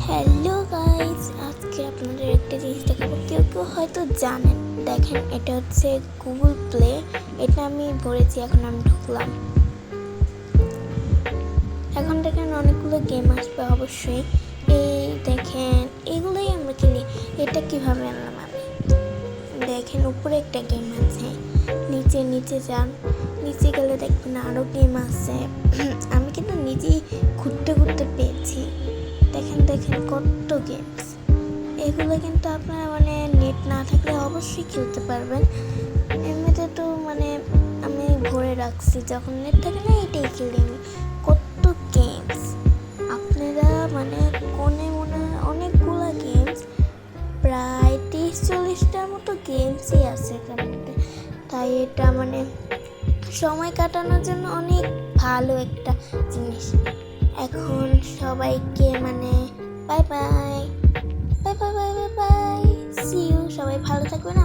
Hello guys, আজকে আপনাদের একটা জিনিস দেখাবো। কেউ কেউ হয়তো জানেন, দেখেন এটা হচ্ছে গুগল প্লে। এটা আমি ভরেছি, এখন আমি ঢুকলাম। এখন দেখেন অনেকগুলো গেম আসবে অবশ্যই। এই দেখেন এগুলোই আমরা কিনি। এটা কিভাবে আনলাম আমি, দেখেন উপরে একটা গেম আছে, নিচে নিচে যান, নিচে গেলে দেখবেন আরও গেম আছে। আমি কিন্তু নিজেই ঘুরতে ঘুরতে পেয়েছি। দেখেন দেখেন কত গেমস। এগুলো কিন্তু আপনারা নেট না থাকলে অবশ্যই খেলতে পারবেন। এমনিতে তো আমি ভরে রাখছি, যখন নেট থাকে না এটাই খেলি আমি। কত গেমস আপনারা কোনে মনে হয় অনেকগুলো গেমস, প্রায় 30-40টার মতো গেমসই আছে এটার মধ্যে। তাই এটা সময় কাটানোর জন্য অনেক ভালো একটা জিনিস। এখন সবাইকে bye bye bye bye bye bye bye, see you. সবাই ভালো থাকবেন।